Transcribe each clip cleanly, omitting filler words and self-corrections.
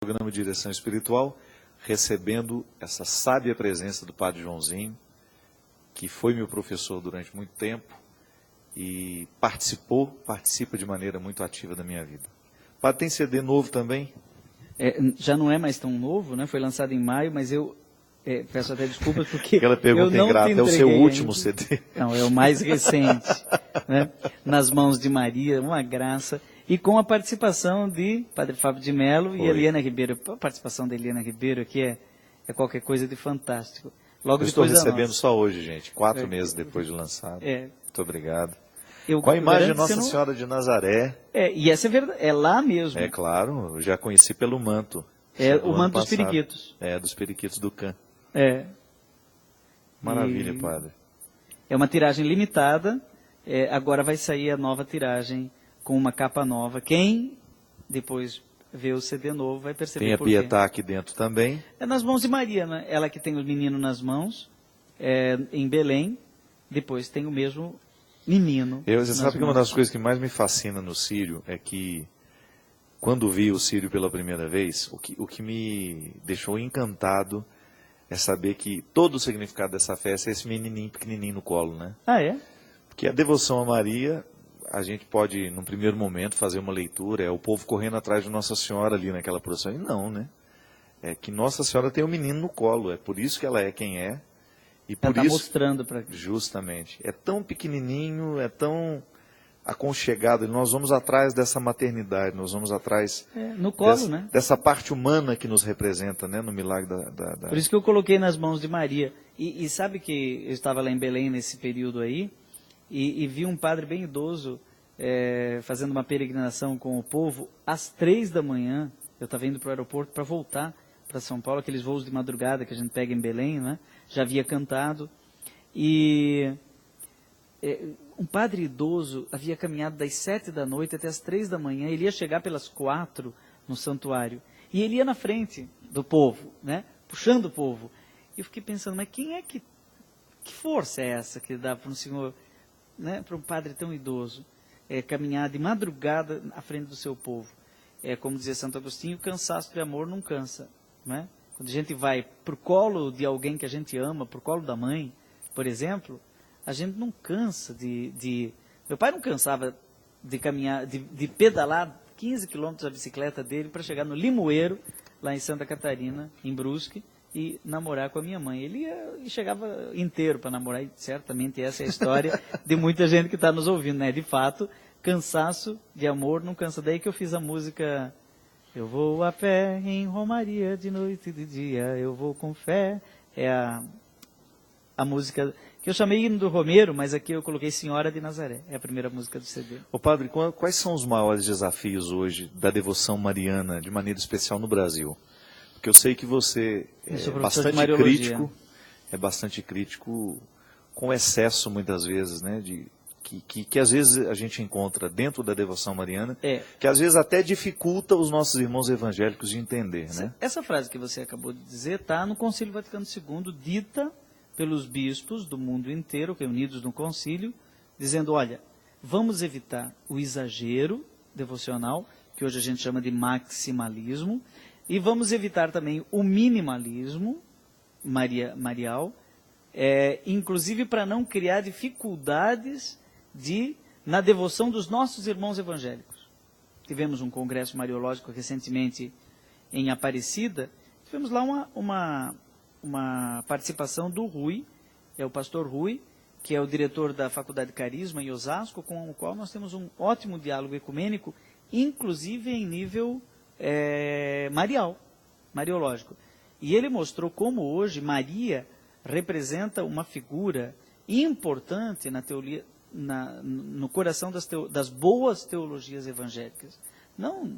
Programa de Direção Espiritual, recebendo essa sábia presença do Padre Joãozinho, que foi meu professor durante muito tempo e participa de maneira muito ativa da minha vida. Padre, tem CD novo também? Já não é mais tão novo, né? Foi lançado em maio, mas eu peço até desculpas porque Aquela pergunta ingrata, é o seu último CD? Não, é o mais recente, né? Nas mãos de Maria, uma graça. E com a participação de Padre Fábio de Mello e Eliana Ribeiro. A participação da Eliana Ribeiro aqui é qualquer coisa de fantástico. Logo eu estou depois recebendo só hoje, gente, 4 meses depois de lançado. Muito obrigado. Com a imagem de Nossa Senhora de Nazaré. E essa é verdade, é lá mesmo. É claro, eu já conheci pelo manto. O manto dos periquitos. Dos periquitos do CAN. Maravilha, padre. É uma tiragem limitada, agora vai sair a nova tiragem com uma capa nova. Quem depois vê o CD novo vai perceber tem a Pietá aqui dentro também. É nas mãos de Maria, né? Ela que tem o menino nas mãos, em Belém, depois tem o mesmo menino. Você sabe que uma das coisas que mais me fascina no Círio é que, quando vi o Círio pela primeira vez, o que me deixou encantado é saber que todo o significado dessa festa é esse menininho pequenininho no colo, né? Porque a devoção a Maria, a gente pode, num primeiro momento, fazer uma leitura, o povo correndo atrás de Nossa Senhora ali naquela procissão. E não, né? É que Nossa Senhora tem o menino no colo, é por isso que ela é quem é. E por ela está isso, mostrando para... Justamente. É tão pequenininho, é tão aconchegado. Nós vamos atrás dessa maternidade, nós vamos atrás no colo, né? Dessa parte humana que nos representa, né? No milagre da... Por isso que eu coloquei nas mãos de Maria. E sabe que eu estava lá em Belém nesse período aí, e vi um padre bem idoso fazendo uma peregrinação com o povo às 3 da manhã. Eu estava indo para o aeroporto para voltar para São Paulo, aqueles voos de madrugada que a gente pega em Belém, né? Já havia cantado. E um padre idoso havia caminhado das 7 da noite até as 3 da manhã. Ele ia chegar pelas 4 no santuário. E ele ia na frente do povo, né? Puxando o povo. E eu fiquei pensando, mas quem é que força é essa que dá para um senhor, né, para um padre tão idoso, caminhar de madrugada à frente do seu povo? Como dizia Santo Agostinho, cansaço de amor não cansa, né? Quando a gente vai para o colo de alguém que a gente ama, para o colo da mãe, por exemplo, a gente não cansa Meu pai não cansava de caminhar, de pedalar 15 quilômetros a bicicleta dele para chegar no Limoeiro, lá em Santa Catarina, em Brusque, e namorar com a minha mãe. Ele chegava inteiro para namorar, e certamente essa é a história de muita gente que está nos ouvindo, né? De fato, cansaço de amor não cansa. Daí que eu fiz a música... Eu vou a pé em romaria de noite e de dia, eu vou com fé. É a música que eu chamei Hino do Romeiro, mas aqui eu coloquei Senhora de Nazaré. É a primeira música do CD. Padre, quais são os maiores desafios hoje da devoção mariana, de maneira especial no Brasil? Porque eu sei que você é bastante crítico com excesso, muitas vezes, né, que às vezes a gente encontra dentro da devoção mariana, que às vezes até dificulta os nossos irmãos evangélicos de entender, né? Essa frase que você acabou de dizer está no Concílio Vaticano II, dita pelos bispos do mundo inteiro, reunidos no concílio, dizendo, olha, vamos evitar o exagero devocional, que hoje a gente chama de maximalismo, e vamos evitar também o minimalismo marial, inclusive para não criar dificuldades na devoção dos nossos irmãos evangélicos. Tivemos um congresso mariológico recentemente em Aparecida, tivemos lá uma participação do Rui, o pastor Rui, que é o diretor da Faculdade Carisma em Osasco, com o qual nós temos um ótimo diálogo ecumênico, inclusive em nível mariológico. E ele mostrou como hoje Maria representa uma figura importante na teoria, no coração das boas teologias evangélicas. Não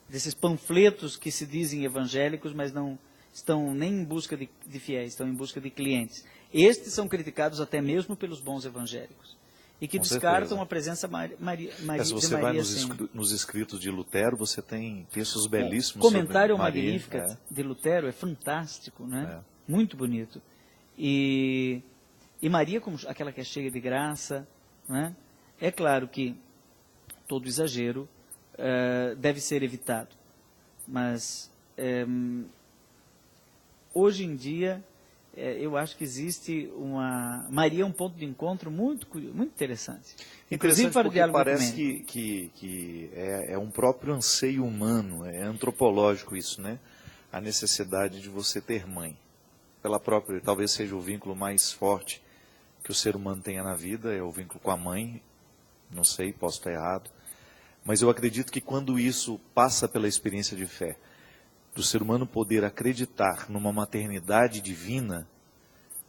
desses panfletos que se dizem evangélicos, mas não estão nem em busca de fiéis, estão em busca de clientes. Estes são criticados até mesmo pelos bons evangélicos. E que descartam a presença de Maria. Se você vai nos escritos de Lutero, você tem textos belíssimos. O comentário sobre Maria, Magnífica de Lutero é fantástico, né? Muito bonito. E Maria, como aquela que é cheia de graça, né? É claro que todo exagero deve ser evitado. Mas hoje em dia eu acho que existe Maria é um ponto de encontro muito interessante. Inclusive para o diálogo parece que é um próprio anseio humano, é antropológico isso, né? A necessidade de você ter mãe. Pela própria, talvez seja o vínculo mais forte que o ser humano tenha na vida, é o vínculo com a mãe. Não sei, posso estar errado. Mas eu acredito que quando isso passa pela experiência de fé, do ser humano poder acreditar numa maternidade divina,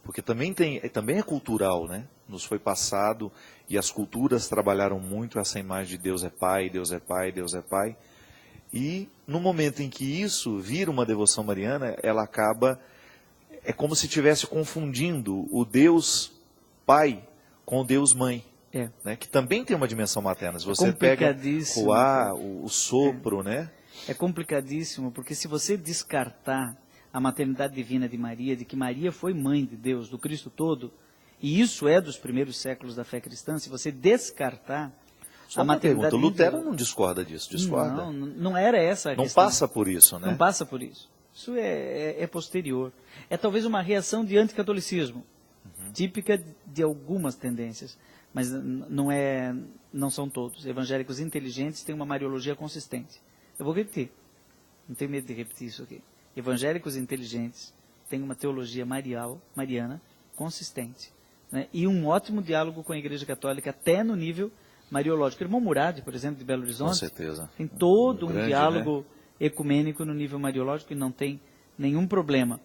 porque também é cultural, né? Nos foi passado e as culturas trabalharam muito essa imagem de Deus é Pai, Deus é Pai, Deus é Pai. E no momento em que isso vira uma devoção mariana, ela acaba, é como se estivesse confundindo o Deus Pai com o Deus Mãe. Né? Que também tem uma dimensão materna. Se você pega o sopro, né? É complicadíssimo, porque se você descartar a maternidade divina de Maria, de que Maria foi mãe de Deus, do Cristo todo, e isso é dos primeiros séculos da fé cristã, se você descartar a maternidade divina... Lutero não discorda disso, discorda? Não era essa a questão. Não passa por isso, né? Não passa por isso. Isso é posterior. É talvez uma reação de anticatolicismo, típica de algumas tendências, mas não são todos. Evangélicos inteligentes têm uma mariologia consistente. Eu vou repetir, não tenho medo de repetir isso aqui. Evangélicos inteligentes têm uma teologia mariana consistente, né? E um ótimo diálogo com a Igreja Católica, até no nível mariológico. O irmão Murad, por exemplo, de Belo Horizonte, com certeza, tem todo um grande, diálogo, né? Ecumênico no nível mariológico e não tem nenhum problema.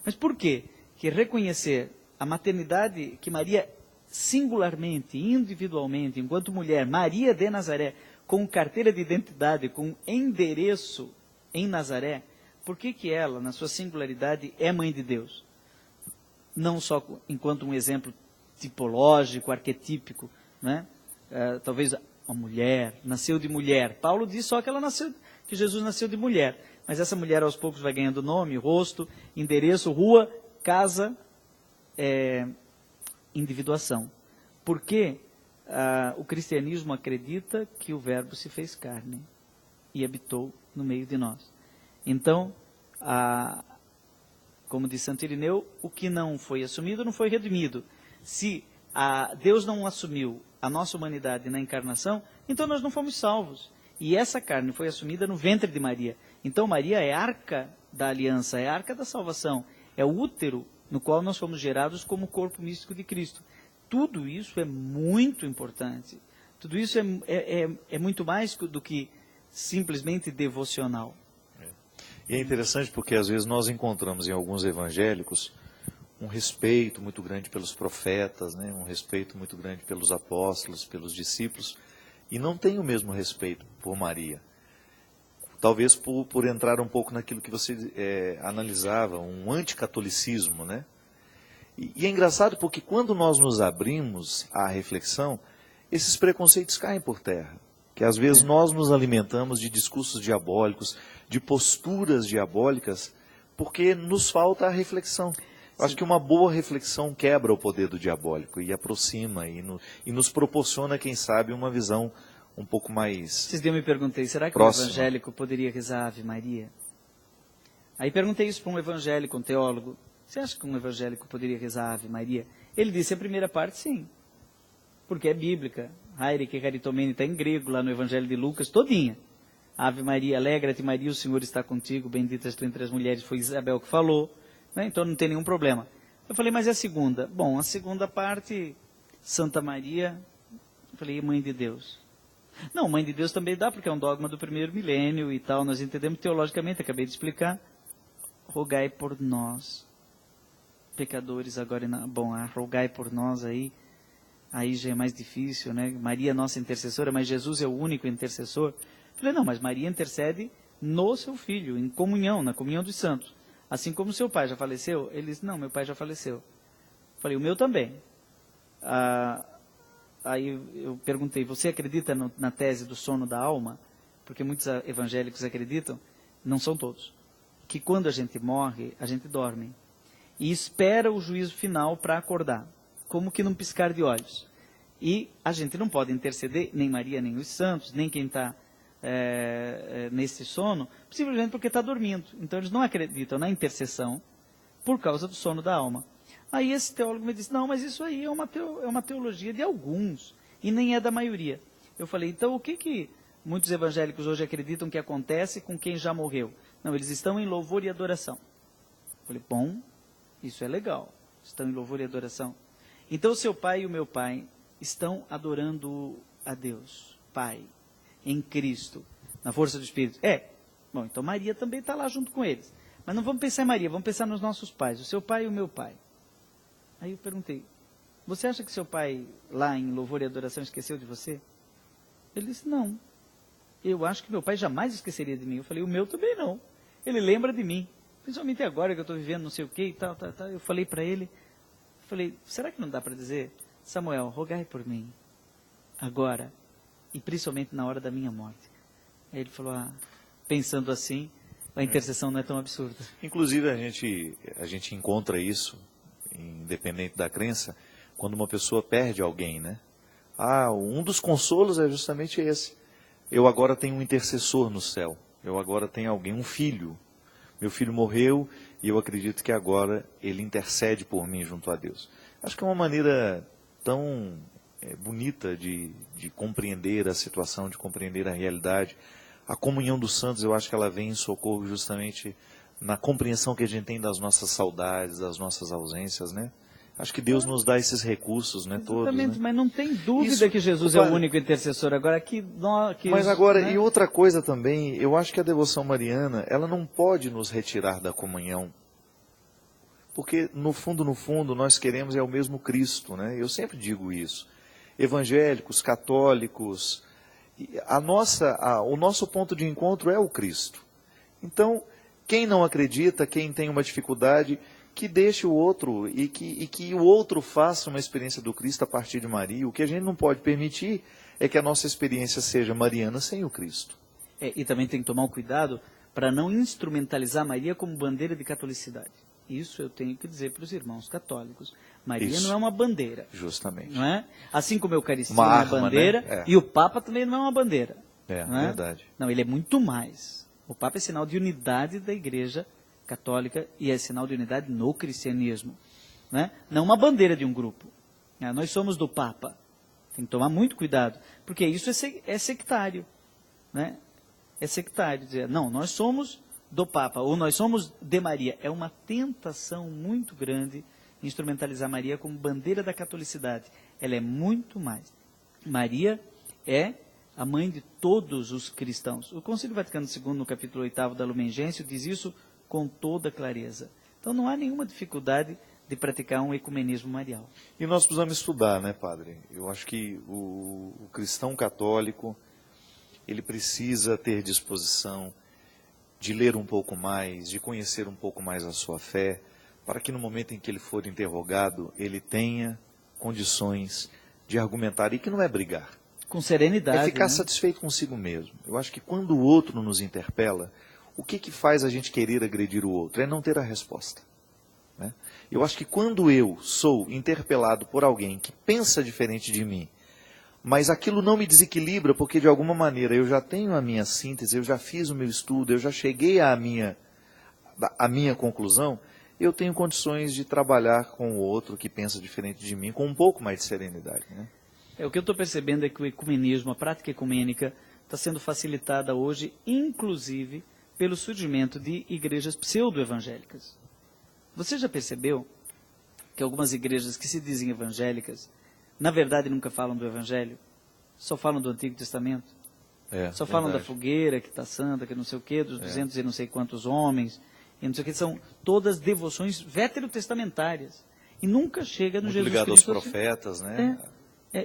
Mas por quê? Que reconhecer a maternidade que Maria singularmente, individualmente, enquanto mulher, Maria de Nazaré, com carteira de identidade, com endereço em Nazaré, por que ela, na sua singularidade, é mãe de Deus? Não só enquanto um exemplo tipológico, arquetípico, né? Talvez a mulher, nasceu de mulher. Paulo diz só que Jesus nasceu de mulher. Mas essa mulher aos poucos vai ganhando nome, rosto, endereço, rua, casa, individuação. Porque o cristianismo acredita que o Verbo se fez carne e habitou no meio de nós. Então, como diz Santo Irineu, o que não foi assumido não foi redimido. Se Deus não assumiu a nossa humanidade na encarnação, então nós não fomos salvos. E essa carne foi assumida no ventre de Maria. Então Maria é arca da aliança, é arca da salvação, é o útero no qual nós fomos gerados como corpo místico de Cristo. Tudo isso é muito importante. Tudo isso é muito mais do que simplesmente devocional. E é interessante porque às vezes nós encontramos em alguns evangélicos um respeito muito grande pelos profetas, né? Um respeito muito grande pelos apóstolos, pelos discípulos, e não tem o mesmo respeito por Maria. Talvez por entrar um pouco naquilo que você analisava, um anticatolicismo, né? E é engraçado porque quando nós nos abrimos à reflexão, esses preconceitos caem por terra. Que às vezes nós nos alimentamos de discursos diabólicos, de posturas diabólicas, porque nos falta a reflexão. Eu acho que uma boa reflexão quebra o poder do diabólico e aproxima e nos proporciona, quem sabe, uma visão um pouco mais Esses dias eu me perguntei, será que próxima. Um evangélico poderia rezar a Ave Maria? Aí perguntei isso para um evangélico, um teólogo. Você acha que um evangélico poderia rezar a Ave Maria? Ele disse a primeira parte, sim. Porque é bíblica. Haire que caritomene está em grego, lá no Evangelho de Lucas, todinha. Ave Maria, alegra-te Maria, o Senhor está contigo, bendita és tu entre as mulheres, foi Isabel que falou, né? Então não tem nenhum problema. Eu falei, mas e a segunda? Bom, a segunda parte, Santa Maria, eu falei, mãe de Deus. Não, mãe de Deus também dá, porque é um dogma do primeiro milênio e tal, nós entendemos teologicamente, acabei de explicar. Rogai por nós, pecadores agora, bom, rogai por nós aí já é mais difícil, né? Maria é nossa intercessora, mas Jesus é o único intercessor. Eu falei, não, mas Maria intercede no seu filho, em comunhão, na comunhão dos santos. Assim como seu pai já faleceu, ele disse, não, meu pai já faleceu. Eu falei, o meu também. Aí eu perguntei, você acredita na tese do sono da alma? Porque muitos evangélicos acreditam, não são todos, que quando a gente morre, a gente dorme. E espera o juízo final para acordar, como que num piscar de olhos. E a gente não pode interceder, nem Maria, nem os santos, nem quem está nesse sono, simplesmente porque está dormindo. Então eles não acreditam na intercessão por causa do sono da alma. Aí esse teólogo me disse, não, mas isso aí é uma teologia de alguns, e nem é da maioria. Eu falei, então o que muitos evangélicos hoje acreditam que acontece com quem já morreu? Não, eles estão em louvor e adoração. Eu falei, bom, isso é legal, estão em louvor e adoração. Então o seu pai e o meu pai estão adorando a Deus, Pai, em Cristo, na força do Espírito. Bom, então Maria também está lá junto com eles. Mas não vamos pensar em Maria, vamos pensar nos nossos pais, o seu pai e o meu pai. Aí eu perguntei, você acha que seu pai, lá em louvor e adoração, esqueceu de você? Ele disse, não. Eu acho que meu pai jamais esqueceria de mim. Eu falei, o meu também não. Ele lembra de mim. Principalmente agora que eu estou vivendo não sei o que e tal. Eu falei para ele, será que não dá para dizer, Samuel, rogai por mim, agora, e principalmente na hora da minha morte. Aí ele falou, pensando assim, a intercessão não é tão absurda. Inclusive a gente encontra isso, independente da crença, quando uma pessoa perde alguém, né? Um dos consolos é justamente esse. Eu agora tenho um intercessor no céu. Eu agora tenho alguém, um filho. Meu filho morreu e eu acredito que agora ele intercede por mim junto a Deus. Acho que é uma maneira tão bonita de compreender a situação, de compreender a realidade. A comunhão dos santos, eu acho que ela vem em socorro justamente na compreensão que a gente tem das nossas saudades, das nossas ausências, né? Acho que Deus nos dá esses recursos, né, todos. Exatamente, né? Mas não tem dúvida que Jesus é o único intercessor. Agora, né? E outra coisa também, eu acho que a devoção mariana, ela não pode nos retirar da comunhão. Porque, no fundo, nós queremos o mesmo Cristo, né? Eu sempre digo isso. Evangélicos, católicos, o nosso ponto de encontro é o Cristo. Então, quem não acredita, quem tem uma dificuldade, que deixe o outro e que o outro faça uma experiência do Cristo a partir de Maria. O que a gente não pode permitir é que a nossa experiência seja mariana sem o Cristo. E também tem que tomar um cuidado para não instrumentalizar Maria como bandeira de catolicidade. Isso eu tenho que dizer para os irmãos católicos. Maria não é uma bandeira. Justamente. Não é? Assim como a Eucaristia uma não é arma, bandeira, né? E o Papa também não é uma bandeira. Não é verdade. Não, ele é muito mais. O Papa é sinal de unidade da Igreja Católica e é sinal de unidade no cristianismo. Né? Não uma bandeira de um grupo. Nós somos do Papa. Tem que tomar muito cuidado, porque isso é sectário. Né? É sectário dizer, não, nós somos do Papa, ou nós somos de Maria. É uma tentação muito grande instrumentalizar Maria como bandeira da catolicidade. Ela é muito mais. Maria é a mãe de todos os cristãos. O Concílio Vaticano II, no capítulo 8º da Lumen Gentium, diz isso com toda clareza. Então não há nenhuma dificuldade de praticar um ecumenismo marial. E nós precisamos estudar, né, padre? Eu acho que o cristão católico, ele precisa ter disposição de ler um pouco mais, de conhecer um pouco mais a sua fé, para que no momento em que ele for interrogado, ele tenha condições de argumentar, e que não é brigar. Com serenidade. É ficar satisfeito consigo mesmo. Eu acho que quando o outro nos interpela, o que faz a gente querer agredir o outro? É não ter a resposta. Né? Eu acho que quando eu sou interpelado por alguém que pensa diferente de mim, mas aquilo não me desequilibra, porque de alguma maneira eu já tenho a minha síntese, eu já fiz o meu estudo, eu já cheguei à minha conclusão, eu tenho condições de trabalhar com o outro que pensa diferente de mim, com um pouco mais de serenidade. Né? O que eu estou percebendo é que o ecumenismo, a prática ecumênica, está sendo facilitada hoje, inclusive, pelo surgimento de igrejas pseudo-evangélicas. Você já percebeu que algumas igrejas que se dizem evangélicas, na verdade nunca falam do Evangelho? Só falam do Antigo Testamento? Só falam da fogueira que está santa, que não sei o quê, dos 200 e não sei quantos homens, e não sei o que, são todas devoções veterotestamentárias. E nunca chega no Jesus ligado Cristo. Ligado aos profetas, né?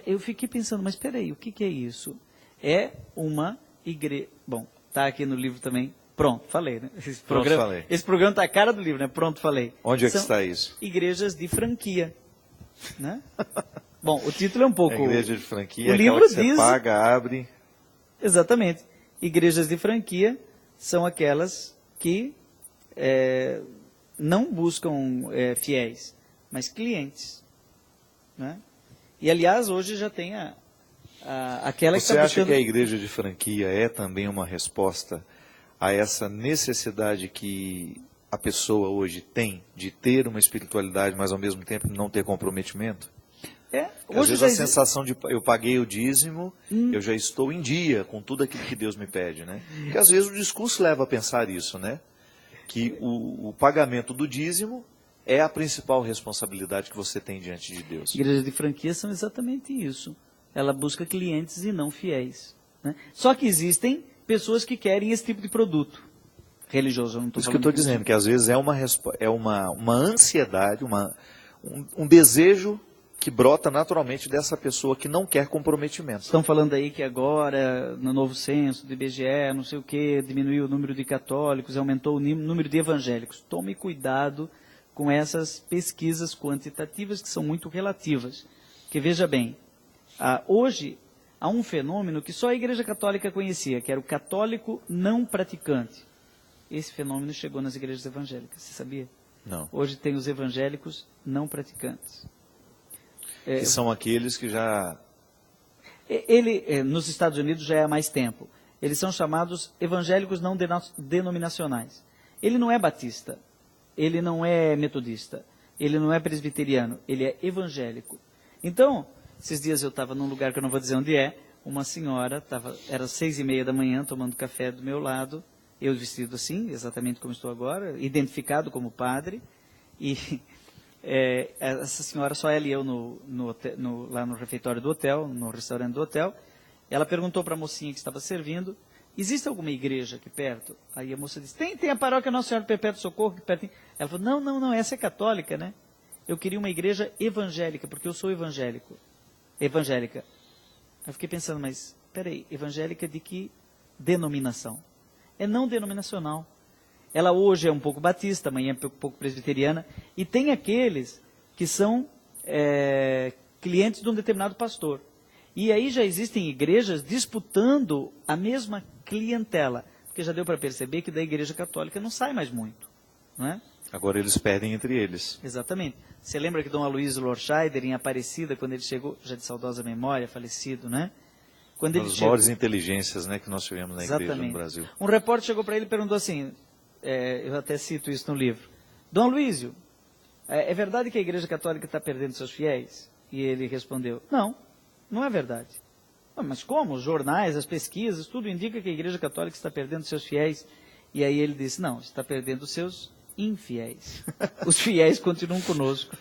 Eu fiquei pensando, mas espera aí, o que é isso? É uma igreja... Bom, está aqui no livro também. Pronto, falei, né? Esse programa está a cara do livro, né? Pronto, falei. Onde é que está isso? Igrejas de franquia. Né? Bom, o título é um pouco... igreja de franquia, o livro que diz... você paga, abre... Exatamente. Igrejas de franquia são aquelas que não buscam fiéis, mas clientes. Né? E, aliás, hoje já tem aquela que Você está acha buscando... que a igreja de franquia é também uma resposta a essa necessidade que a pessoa hoje tem de ter uma espiritualidade, mas ao mesmo tempo não ter comprometimento? Às Hoje vezes já a existe... sensação de eu paguei o dízimo, eu já estou em dia com tudo aquilo que Deus me pede, né? Porque às vezes o discurso leva a pensar isso, né? Que o pagamento do dízimo é a principal responsabilidade que você tem diante de Deus. Igrejas de franquia são exatamente isso. Ela busca clientes e não fiéis, né? Só que existem pessoas que querem esse tipo de produto religioso. Eu não estou Isso que eu falando estou dizendo, que às vezes é uma ansiedade, um desejo que brota naturalmente dessa pessoa que não quer comprometimento. Estão falando aí que agora, no novo censo do IBGE, não sei o que, diminuiu o número de católicos, aumentou o número de evangélicos. Tome cuidado com essas pesquisas quantitativas que são muito relativas. Porque veja bem, hoje há um fenômeno que só a Igreja Católica conhecia, que era o católico não praticante. Esse fenômeno chegou nas igrejas evangélicas, você sabia? Não. Hoje tem os evangélicos não praticantes. Que são aqueles que já... Nos Estados Unidos já é há mais tempo. Eles são chamados evangélicos não denominacionais. Ele não é batista, ele não é metodista, ele não é presbiteriano, ele é evangélico. Então, esses dias eu estava num lugar que eu não vou dizer onde é, uma senhora, era 6:30 da manhã, tomando café do meu lado, eu vestido assim, exatamente como estou agora, identificado como padre, e essa senhora, só ela e eu lá no refeitório do hotel, no restaurante do hotel, ela perguntou para a mocinha que estava servindo, existe alguma igreja aqui perto? Aí a moça disse, tem a paróquia Nossa Senhora do Perpétuo Socorro aqui perto. Ela falou, não, essa é católica, né? Eu queria uma igreja evangélica, porque eu sou evangélica. Aí eu fiquei pensando, mas, peraí, evangélica de que denominação? É não denominacional. Ela hoje é um pouco batista, amanhã é um pouco presbiteriana, e tem aqueles que são clientes de um determinado pastor. E aí já existem igrejas disputando a mesma clientela, porque já deu para perceber que da igreja católica não sai mais muito, não é? Agora eles perdem entre eles. Exatamente. Você lembra que Dom Aloysio Lorscheider, em Aparecida, quando ele chegou, já de saudosa memória, falecido, né? Quando Uma das maiores inteligências, né, que nós tivemos na igreja no Brasil. Um repórter chegou para ele e perguntou assim, eu até cito isso no livro, Dom Aloysio, é verdade que a igreja católica está perdendo seus fiéis? E ele respondeu, não é verdade. Mas como? Os jornais, as pesquisas, tudo indica que a igreja católica está perdendo seus fiéis. E aí ele disse, não, está perdendo seus infiéis. Os fiéis continuam conosco.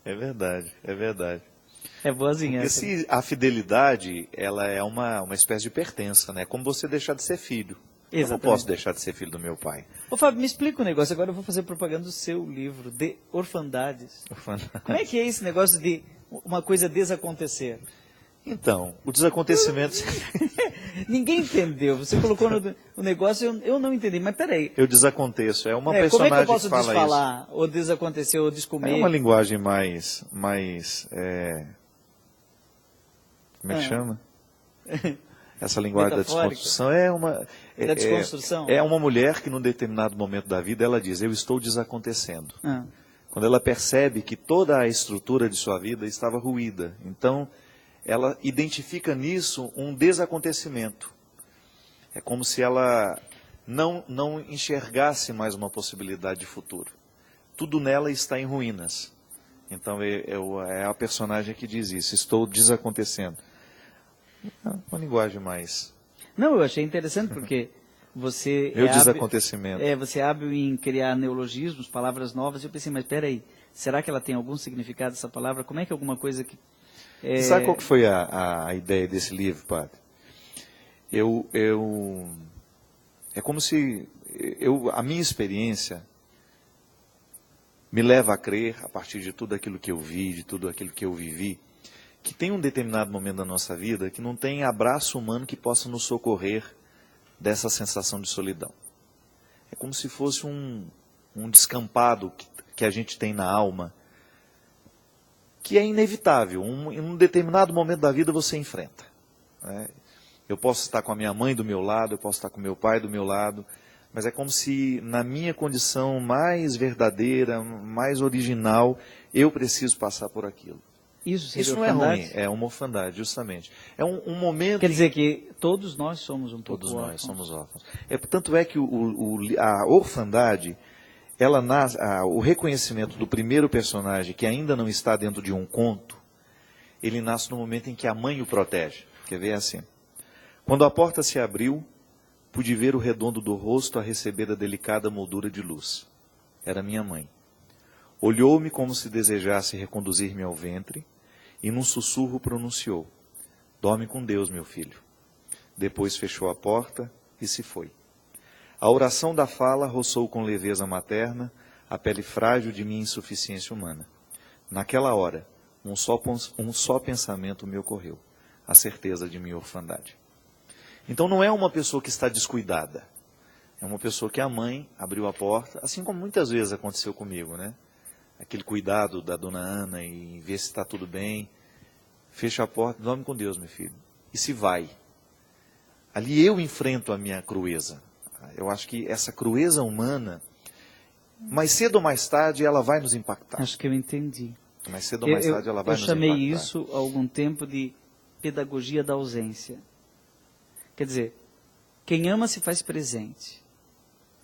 É verdade, é verdade. É boazinha Porque essa. se a fidelidade, ela é uma espécie de pertença, né? Como você deixar de ser filho. Exatamente. Eu não posso deixar de ser filho do meu pai. Ô Fábio, me explica um negócio. Agora eu vou fazer propaganda do seu livro, de orfandades. Como é que é esse negócio de uma coisa desacontecer? Então, o desacontecimento... Ninguém entendeu. Você colocou no negócio, eu não entendi. Mas peraí. Eu desaconteço. É uma Como personagem é que eu posso que fala desfalar? isso. Ou desacontecer, ou descomer? É uma linguagem como é que chama? Essa linguagem da desconstrução da desconstrução? É uma mulher que num determinado momento da vida ela diz, eu estou desacontecendo. Quando ela percebe que toda a estrutura de sua vida estava ruída. Então, ela identifica nisso um desacontecimento. É como se ela não enxergasse mais uma possibilidade de futuro. Tudo nela está em ruínas. Então, é a personagem que diz isso, estou desacontecendo. Uma linguagem mais... Não, eu achei interessante porque você... desacontecimento. Você é hábil em criar neologismos, palavras novas, e eu pensei, mas peraí, será que ela tem algum significado, essa palavra? Como é que alguma coisa que... Sabe qual que foi a ideia desse livro, padre? É como se... a minha experiência me leva a crer, a partir de tudo aquilo que eu vi, de tudo aquilo que eu vivi, que tem um determinado momento da nossa vida que não tem abraço humano que possa nos socorrer dessa sensação de solidão. É como se fosse um descampado que a gente tem na alma, que é inevitável. Em um determinado momento da vida você enfrenta. Né? Eu posso estar com a minha mãe do meu lado, eu posso estar com meu pai do meu lado, mas é como se na minha condição mais verdadeira, mais original, eu preciso passar por aquilo. Isso seria Isso não é orfandade? ruim, é uma orfandade, justamente. É um momento... Quer dizer que todos nós somos um pouco Todos nós órfãos. somos órfãos. Tanto é que a orfandade, ela nasce, o reconhecimento do primeiro personagem, que ainda não está dentro de um conto, ele nasce no momento em que a mãe o protege. Quer ver assim? Quando a porta se abriu, pude ver o redondo do rosto a receber a delicada moldura de luz. Era minha mãe. Olhou-me como se desejasse reconduzir-me ao ventre e num sussurro pronunciou: dorme com Deus, meu filho. Depois fechou a porta e se foi. A oração da fala roçou com leveza materna a pele frágil de minha insuficiência humana. Naquela hora, um só pensamento me ocorreu: a certeza de minha orfandade. Então não é uma pessoa que está descuidada. É uma pessoa que a mãe abriu a porta, assim como muitas vezes aconteceu comigo, né? Aquele cuidado da dona Ana e ver se está tudo bem. Fecha a porta, dorme com Deus, meu filho. E se vai. Ali eu enfrento a minha crueza. Eu acho que essa crueza humana, mais cedo ou mais tarde, ela vai nos impactar. Acho que eu entendi. Mais cedo ou mais tarde, ela vai nos impactar. Eu chamei isso há algum tempo de pedagogia da ausência. Quer dizer, quem ama se faz presente.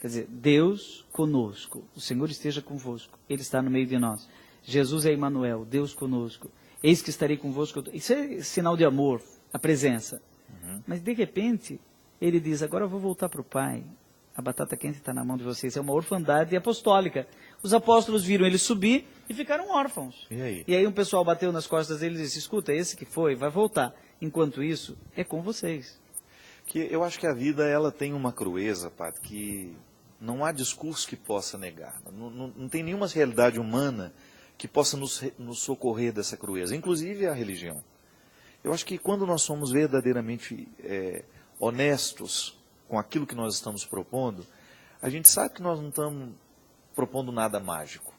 Quer dizer, Deus conosco, o Senhor esteja convosco, Ele está no meio de nós. Jesus é Emmanuel, Deus conosco. Eis que estarei convosco. Isso é sinal de amor, a presença. Uhum. Mas de repente, Ele diz: agora eu vou voltar para o Pai. A batata quente está na mão de vocês. É uma orfandade apostólica. Os apóstolos viram ele subir e ficaram órfãos. E aí um pessoal bateu nas costas dele e disse: escuta, esse que foi, vai voltar. Enquanto isso, é com vocês. Que eu acho que a vida, ela tem uma crueza, Padre, que não há discurso que possa negar. Não tem nenhuma realidade humana que possa nos socorrer dessa crueza, inclusive a religião. Eu acho que quando nós somos verdadeiramente honestos com aquilo que nós estamos propondo, a gente sabe que nós não estamos propondo nada mágico.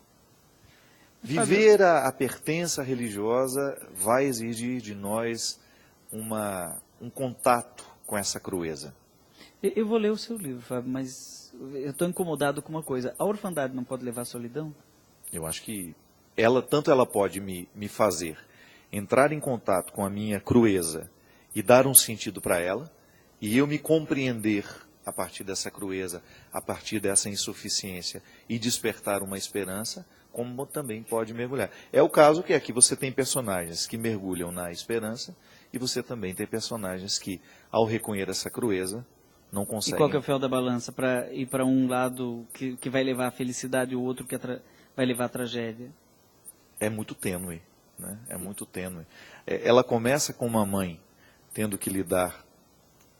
Viver a pertença religiosa vai exigir de nós um contato com essa crueza. Eu vou ler o seu livro, Fábio, mas eu estou incomodado com uma coisa. A orfandade não pode levar à solidão? Eu acho que tanto ela pode me fazer entrar em contato com a minha crueza e dar um sentido para ela, e eu me compreender a partir dessa crueza, a partir dessa insuficiência, e despertar uma esperança, como também pode mergulhar. É o caso que aqui você tem personagens que mergulham na esperança, e você também tem personagens que, ao reconhecer essa crueza, não conseguem. E qual que é o fel da balança para ir para um lado que vai levar à felicidade e o outro que vai levar à tragédia? É muito tênue, né? É muito tênue. Ela começa com uma mãe tendo que lidar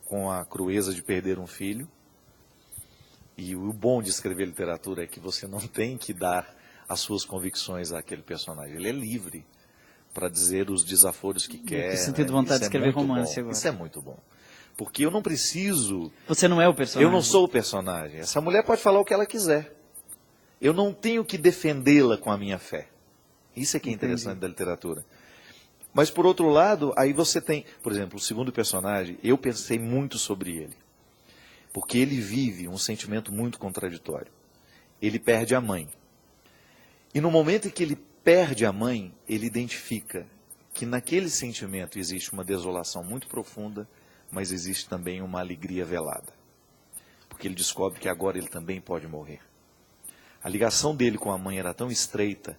com a crueza de perder um filho, e o bom de escrever literatura é que você não tem que dar as suas convicções àquele personagem. Ele é livre para dizer os desaforos que quer. Eu sentido vontade de escrever romance agora. Isso é muito bom. Porque eu não preciso... Você não é o personagem. Eu não sou o personagem. Essa mulher pode falar o que ela quiser. Eu não tenho que defendê-la com a minha fé. Isso é que é interessante da literatura. Mas, por outro lado, aí você tem... Por exemplo, o segundo personagem, eu pensei muito sobre ele. Porque ele vive um sentimento muito contraditório. Ele perde a mãe. E no momento em que ele perde a mãe, ele identifica que naquele sentimento existe uma desolação muito profunda, mas existe também uma alegria velada. Porque ele descobre que agora ele também pode morrer. A ligação dele com a mãe era tão estreita,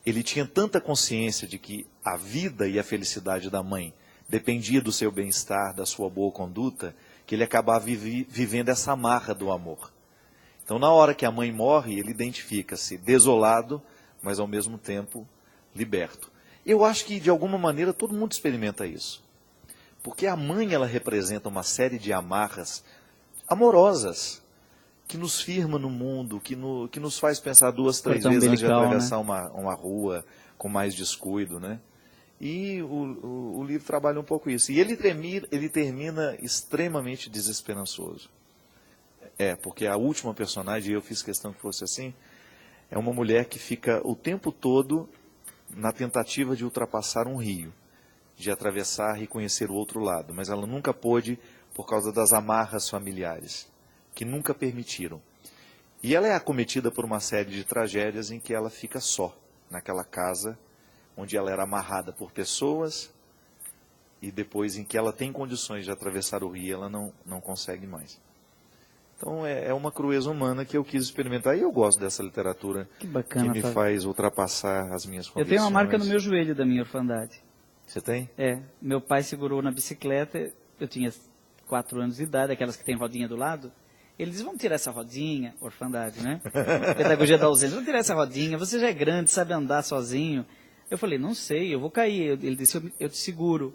ele tinha tanta consciência de que a vida e a felicidade da mãe dependia do seu bem-estar, da sua boa conduta, que ele acabava vivendo essa amarra do amor. Então, na hora que a mãe morre, ele identifica-se desolado, mas ao mesmo tempo liberto. Eu acho que, de alguma maneira, todo mundo experimenta isso. Porque a mãe, ela representa uma série de amarras amorosas, que nos firma no mundo, que nos faz pensar 2, 3 vezes antes de atravessar, né, uma rua com mais descuido, né? E o livro trabalha um pouco isso. E ele termina extremamente desesperançoso. Porque a última personagem, eu fiz questão que fosse assim, é uma mulher que fica o tempo todo na tentativa de ultrapassar um rio, de atravessar e conhecer o outro lado, mas ela nunca pôde por causa das amarras familiares, que nunca permitiram. E ela é acometida por uma série de tragédias em que ela fica só, naquela casa, onde ela era amarrada por pessoas e depois em que ela tem condições de atravessar o rio, ela não consegue mais. Então é uma crueza humana que eu quis experimentar e eu gosto dessa literatura Que bacana, que me faz ultrapassar as minhas Eu convicções. tenho uma marca no meu joelho da minha orfandade. Você tem? Meu pai segurou na bicicleta, eu tinha 4 anos de idade, aquelas que tem rodinha do lado. Ele disse, vamos tirar essa rodinha, orfandade, né? Pedagogia da ausência, vamos tirar essa rodinha, você já é grande, sabe andar sozinho. Eu falei, não sei, eu vou cair. Ele disse, eu te seguro.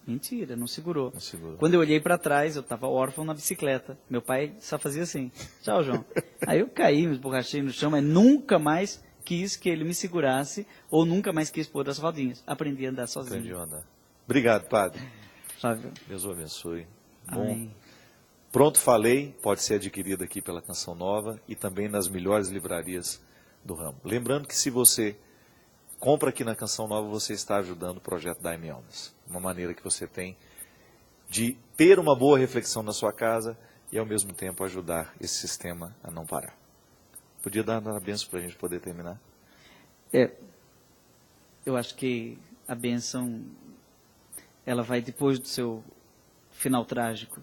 Mentira, não segurou. Não segurou. Quando eu olhei para trás, eu estava órfão na bicicleta. Meu pai só fazia assim, tchau, João. Aí eu caí, me esborrachei no chão, mas nunca mais quis que ele me segurasse ou nunca mais quis pôr as rodinhas. Aprendi a andar sozinho. Aprendi a andar. Obrigado, padre. Flávio. Deus o abençoe. Amém. Bom. Pronto Falei pode ser adquirido aqui pela Canção Nova e também nas melhores livrarias do ramo. Lembrando que se você compra aqui na Canção Nova, você está ajudando o projeto Dai-me Almas. Uma maneira que você tem de ter uma boa reflexão na sua casa e ao mesmo tempo ajudar esse sistema a não parar. Podia dar uma bênção para a gente poder terminar? Eu acho que a bênção, ela vai depois do seu final trágico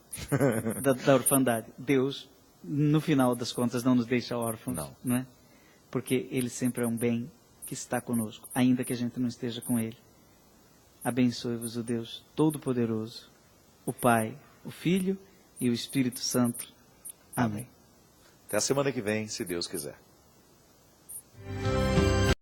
da orfandade. Deus, no final das contas, não nos deixa órfãos, não é? Porque Ele sempre é um bem que está conosco, ainda que a gente não esteja com Ele. Abençoe-vos o Deus Todo-Poderoso, o Pai, o Filho e o Espírito Santo. Amém. Até a semana que vem, se Deus quiser.